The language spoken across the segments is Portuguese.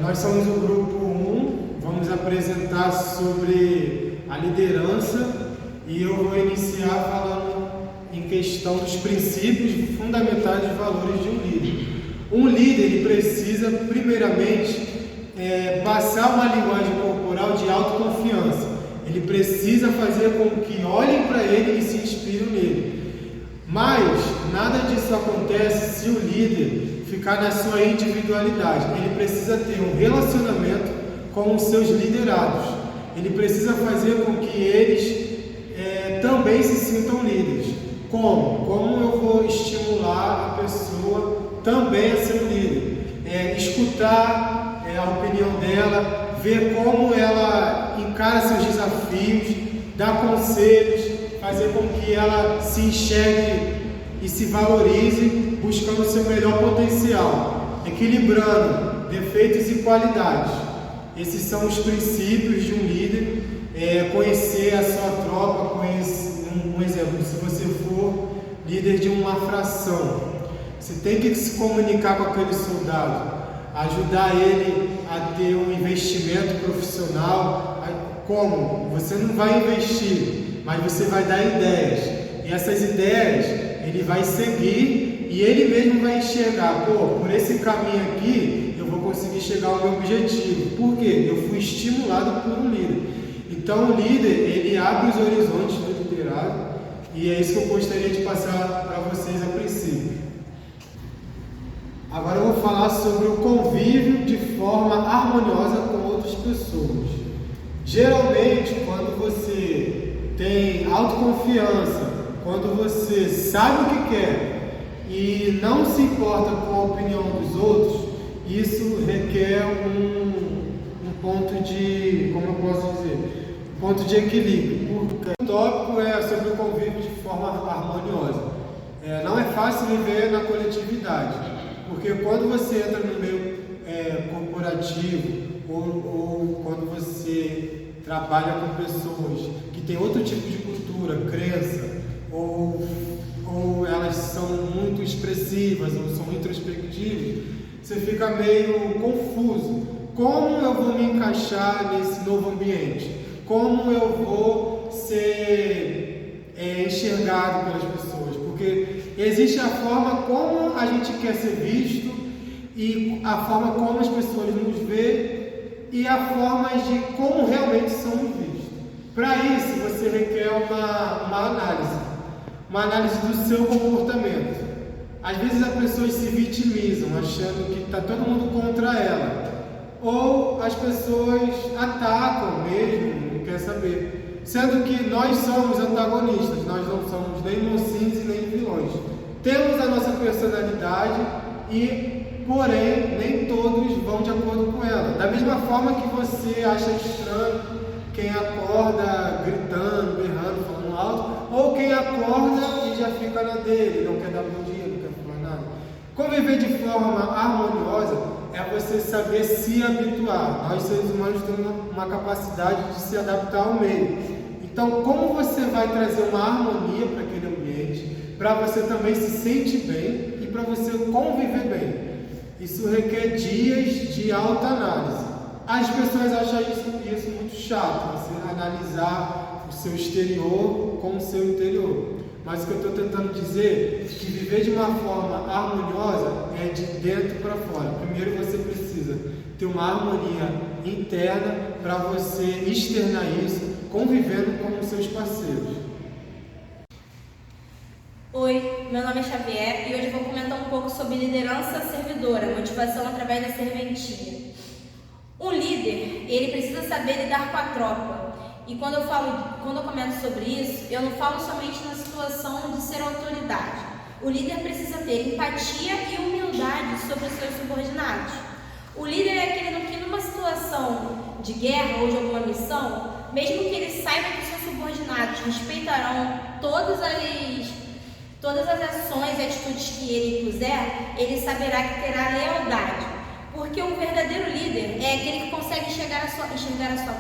Nós somos o grupo 1, vamos apresentar sobre a liderança e eu vou iniciar falando em questão dos princípios fundamentais e valores de um líder. Um líder ele precisa, primeiramente, passar uma linguagem corporal de autoconfiança. Ele precisa fazer com que olhem para ele e se inspirem nele. Mas nada disso acontece se o líder ficar na sua individualidade. Ele precisa ter um relacionamento com os seus liderados. Ele precisa fazer com que eles também se sintam líderes. Como? Como eu vou estimular a pessoa também a ser um líder? Escutar a opinião dela, ver como ela encara seus desafios, dar conselhos, fazer com que ela se enxergue e se valorize, buscando o seu melhor potencial, equilibrando defeitos e qualidades. Esses são os princípios de um líder. Conhecer a sua tropa, um exemplo, se você for líder de uma fração, você tem que se comunicar com aquele soldado, ajudar ele a ter um investimento profissional. Como? Você não vai investir, mas você vai dar ideias, e essas ideias ele vai seguir e ele mesmo vai enxergar, por esse caminho aqui eu vou conseguir chegar ao meu objetivo. Por quê? Eu fui estimulado por um líder. Então o líder, ele abre os horizontes do liderado, e é isso que eu gostaria de passar para vocês a princípio. Agora eu vou falar sobre o convívio de forma harmoniosa com outras pessoas. Geralmente, quando você tem autoconfiança, quando você sabe o que quer e não se importa com a opinião dos outros, isso requer um ponto de, como eu posso dizer, ponto de equilíbrio. O tópico é sobre o convívio de forma harmoniosa. Não é fácil viver na coletividade, porque quando você entra no meio corporativo ou quando você trabalha com pessoas que têm outro tipo de cultura, crença, ou elas são muito expressivas ou são introspectivas, você fica meio confuso. Como eu vou me encaixar nesse novo ambiente? Como eu vou ser enxergado pelas pessoas? Porque existe a forma como a gente quer ser visto e a forma como as pessoas nos veem e a forma de como realmente somos vistos. Para isso, você requer uma análise do seu comportamento. Às vezes as pessoas se vitimizam, achando que está todo mundo contra ela. Ou as pessoas atacam mesmo, não quer saber. Sendo que nós somos antagonistas, nós não somos nem mocinhos e nem vilões. Temos a nossa personalidade e, porém, nem todos vão de acordo com ela. Da mesma forma que você acha estranho quem acorda gritando, berrando, falando alto, ou quem acorda e já fica na dele, não quer dar bom dia, não quer falar nada. Conviver de forma harmoniosa é você saber se habituar. Nós, seres humanos, temos uma capacidade de se adaptar ao meio. Então, como você vai trazer uma harmonia para aquele ambiente, para você também se sentir bem e para você conviver bem? Isso requer dias de autoanálise. As pessoas acham isso muito chato, você analisar o seu exterior com o seu interior. Mas o que eu estou tentando dizer é que viver de uma forma harmoniosa é de dentro para fora. Primeiro você precisa ter uma harmonia interna para você externar isso convivendo com os seus parceiros. Oi, meu nome é Xavier e hoje eu vou comentar um pouco sobre liderança servidora, motivação através da serventia. Um líder, ele precisa saber lidar com a tropa. E quando eu comento sobre isso, eu não falo somente na situação de ser autoridade. O líder precisa ter empatia e humildade sobre os seus subordinados. O líder é aquele que numa situação de guerra ou de alguma missão, mesmo que ele saiba que seus subordinados respeitarão todas as ações e atitudes que ele puser, ele saberá que terá lealdade. Porque um verdadeiro líder é aquele que consegue enxergar a sua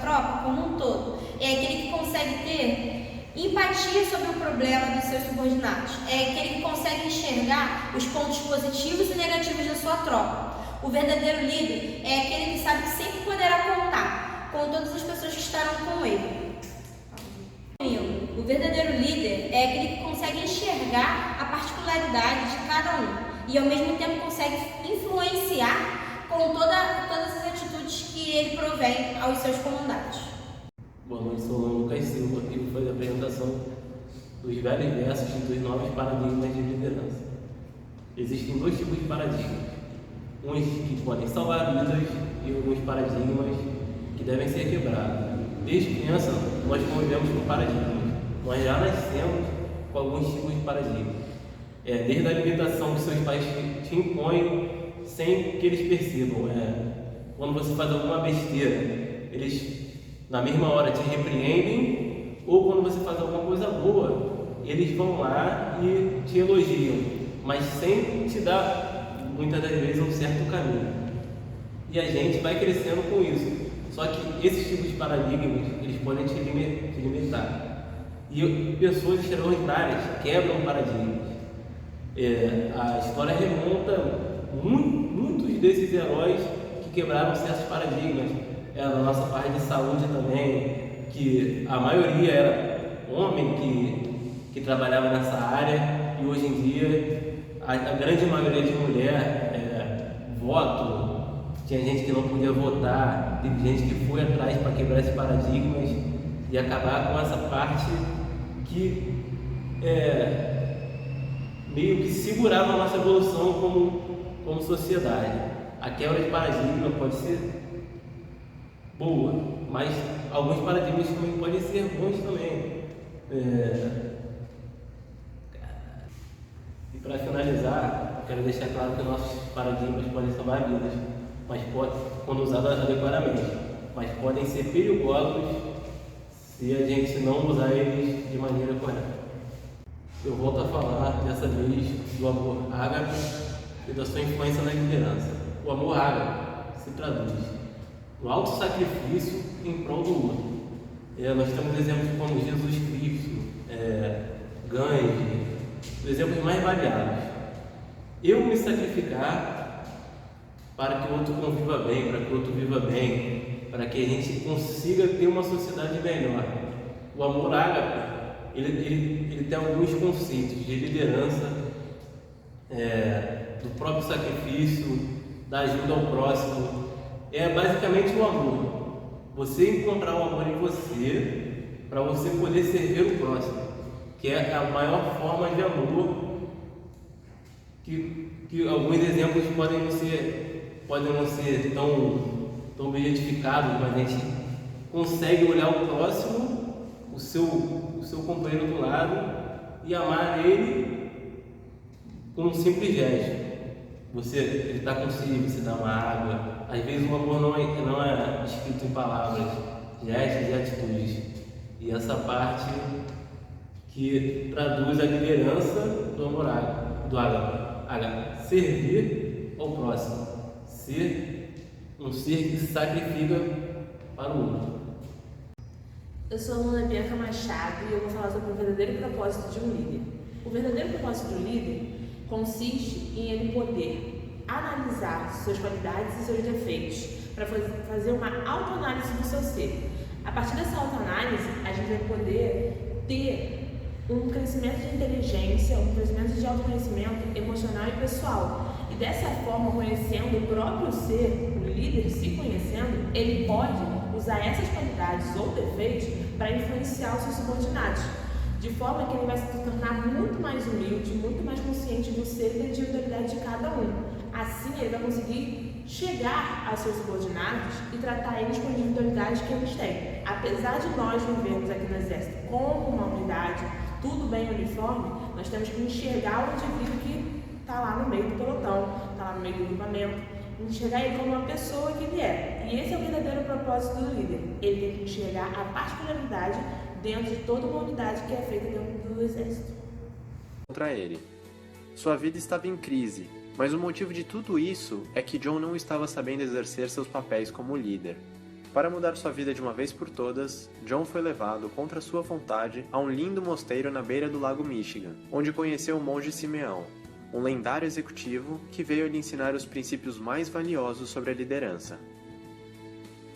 tropa como um todo. É aquele que consegue ter empatia sobre o problema dos seus subordinados. É aquele que consegue enxergar os pontos positivos e negativos da sua tropa. O verdadeiro líder é aquele que sabe que sempre poderá contar com todas as pessoas que estarão com ele. O verdadeiro líder é aquele que consegue enxergar a particularidade de cada um e ao mesmo tempo consegue influenciar com todas as atitudes que ele provém aos seus comandados. Boa noite, sou o Lucas Silva e vou fazer a apresentação dos velhos versos e dos novos paradigmas de liderança. Existem dois tipos de paradigmas, uns que podem salvar vidas e alguns paradigmas que devem ser quebrados. Desde criança, nós convivemos com paradigmas. Nós já nascemos com alguns tipos de paradigmas. Desde a limitação que seus pais te impõem sem que eles percebam. Quando você faz alguma besteira, eles na mesma hora te repreendem, ou quando você faz alguma coisa boa, eles vão lá e te elogiam, mas sem te dar, muitas das vezes, um certo caminho. E a gente vai crescendo com isso. Só que esses tipos de paradigmas, eles podem te limitar. E pessoas extraordinárias quebram paradigmas. A história remonta muitos desses heróis que quebraram certos paradigmas. Na nossa parte de saúde também, que a maioria era homem que trabalhava nessa área, e hoje em dia a grande maioria de mulher voto. Tinha gente que não podia votar, teve gente que foi atrás para quebrar esses paradigmas e acabar com essa parte que meio que segurava a nossa evolução como sociedade. A quebra de paradigma pode ser boa, mas alguns paradigmas também podem ser bons também. E para finalizar, quero deixar claro que nossos paradigmas podem salvar vidas, mas quando usados adequadamente, mas podem ser perigosos se a gente não usar eles de maneira correta. Eu volto a falar dessa vez do amor ágape e da sua influência na liderança. O amor ágape se traduz no auto-sacrifício em prol do outro. Nós temos exemplos como Jesus Cristo, Gandhi, exemplos mais variados. Eu me sacrificar para que o outro conviva bem, para que o outro viva bem, para que a gente consiga ter uma sociedade melhor. O amor ágape, ele tem alguns conceitos de liderança, do próprio sacrifício, da ajuda ao próximo. Basicamente o amor. Você encontrar o amor em você para você poder servir o próximo, que é a maior forma de amor que alguns exemplos podem não ser tão bem identificados, mas a gente consegue olhar o próximo, o seu companheiro do lado, e amar ele com um simples gesto. Ele está com sede, você dá uma água. Às vezes o amor não é escrito em palavras, gestos e atitudes. E essa parte que traduz a liderança do amor ágape, servir ao próximo, ser um ser que se sacrifica para o outro. Eu sou a aluna Bianca Machado e eu vou falar sobre o verdadeiro propósito de um líder. O verdadeiro propósito de um líder consiste em ele poder analisar suas qualidades e seus defeitos para fazer uma autoanálise do seu ser. A partir dessa autoanálise, a gente vai poder ter um crescimento de inteligência, um crescimento de autoconhecimento emocional e pessoal. E dessa forma, conhecendo o próprio ser, o líder se conhecendo, ele pode usar essas qualidades ou defeitos para influenciar os seus subordinados, de forma que ele vai se tornar muito mais humilde, muito mais consciente do ser e da individualidade de cada um. Assim, ele vai conseguir chegar aos seus subordinados e tratar eles com a individualidade que eles têm. Apesar de nós vivermos aqui no Exército como uma unidade, tudo bem uniforme, nós temos que enxergar o indivíduo que está lá no meio do pelotão, está lá no meio do equipamento, enxergar ele como uma pessoa que ele é. E esse é o verdadeiro propósito do líder. Ele tem que enxergar a particularidade dentro de toda uma unidade que é feita dentro do Exército. Contra ele. Sua vida estava em crise, mas o motivo de tudo isso é que John não estava sabendo exercer seus papéis como líder. Para mudar sua vida de uma vez por todas, John foi levado, contra sua vontade, a um lindo mosteiro na beira do lago Michigan, onde conheceu o monge Simeão. um lendário executivo que veio lhe ensinar os princípios mais valiosos sobre a liderança.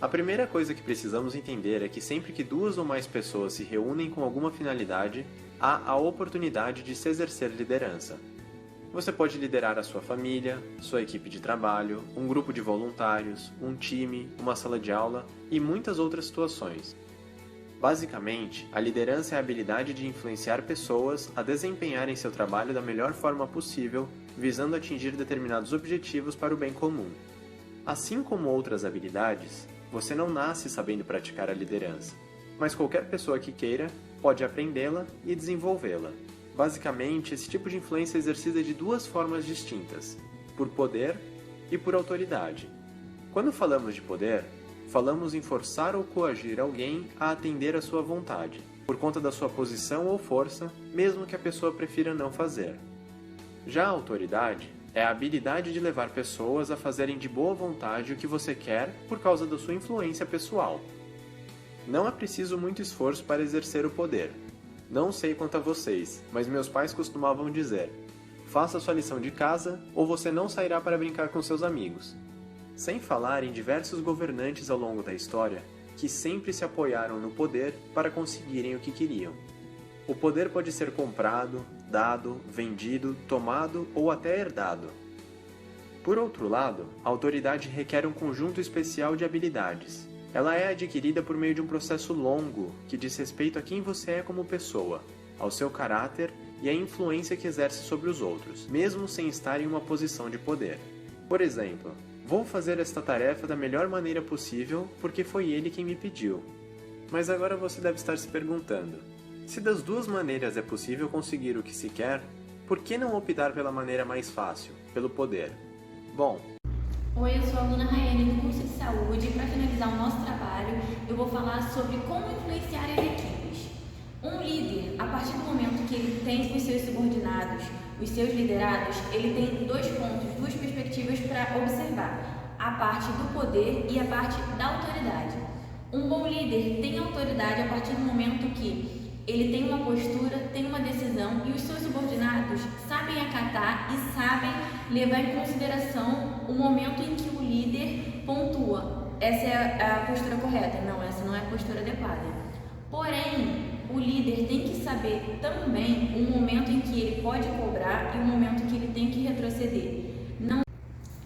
A primeira coisa que precisamos entender é que sempre que duas ou mais pessoas se reúnem com alguma finalidade, há a oportunidade de se exercer liderança. Você pode liderar a sua família, sua equipe de trabalho, um grupo de voluntários, um time, uma sala de aula e muitas outras situações. Basicamente, a liderança é a habilidade de influenciar pessoas a desempenharem seu trabalho da melhor forma possível, visando atingir determinados objetivos para o bem comum. Assim como outras habilidades, você não nasce sabendo praticar a liderança, mas qualquer pessoa que queira pode aprendê-la e desenvolvê-la. Basicamente, esse tipo de influência é exercida de duas formas distintas, por poder e por autoridade. Quando falamos de poder, falamos em forçar ou coagir alguém a atender à sua vontade, por conta da sua posição ou força, mesmo que a pessoa prefira não fazer. Já a autoridade é a habilidade de levar pessoas a fazerem de boa vontade o que você quer por causa da sua influência pessoal. Não é preciso muito esforço para exercer o poder. Não sei quanto a vocês, mas meus pais costumavam dizer: faça sua lição de casa ou você não sairá para brincar com seus amigos. Sem falar em diversos governantes ao longo da história que sempre se apoiaram no poder para conseguirem o que queriam. O poder pode ser comprado, dado, vendido, tomado ou até herdado. Por outro lado, a autoridade requer um conjunto especial de habilidades. Ela é adquirida por meio de um processo longo que diz respeito a quem você é como pessoa, ao seu caráter e à influência que exerce sobre os outros, mesmo sem estar em uma posição de poder. Por exemplo, vou fazer esta tarefa da melhor maneira possível porque foi ele quem me pediu. Mas agora você deve estar se perguntando: se das duas maneiras é possível conseguir o que se quer, por que não optar pela maneira mais fácil, pelo poder? Bom, Oi, eu sou a aluna Raiane do curso de saúde e para finalizar o nosso trabalho, eu vou falar sobre como influenciar as equipes. Um líder, a partir do momento que ele tem os seus subordinados, os seus liderados, ele tem dois pontos, duas perspectivas para observar: a parte do poder e a parte da autoridade. Um bom líder tem autoridade a partir do momento que ele tem uma postura, tem uma decisão e os seus subordinados sabem acatar e sabem levar em consideração o momento em que o líder pontua: essa é a postura correta, não, essa não é a postura adequada. Porém, o líder tem que saber também o momento em que ele pode cobrar e o momento em que ele tem que retroceder.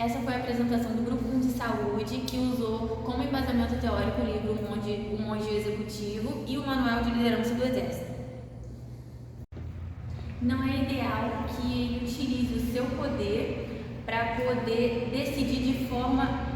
Essa foi a apresentação do Grupo de Saúde, que usou como embasamento teórico o livro O Monge Executivo e o Manual de Liderança do Exército. Não é ideal que ele utilize o seu poder para poder decidir de forma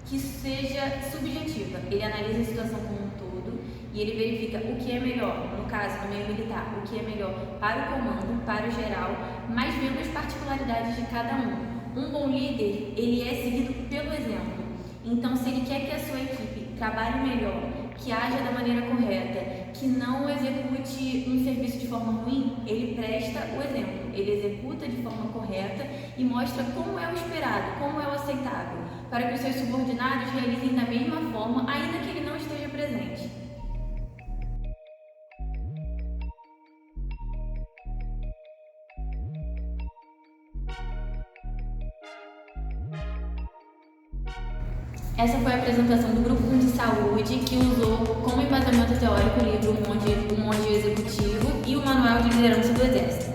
que seja subjetiva. Ele analisa a situação como um todo e ele verifica o que é melhor, no caso, no meio militar, o que é melhor para o comando, para o geral, mas vendo as particularidades de cada um. Um bom líder, ele é seguido pelo exemplo. Então, se ele quer que a sua equipe trabalhe melhor, que haja da maneira correta, que não execute um serviço de forma ruim, ele presta o exemplo. Ele executa de forma correta e mostra como é o esperado, como é o aceitável, para que os seus subordinados realizem da mesma forma, ainda que ele não esteja presente. Essa foi a apresentação do Grupo de Saúde, que usou como embasamento teórico o livro O Monge Executivo e o Manual de Liderança do Exército.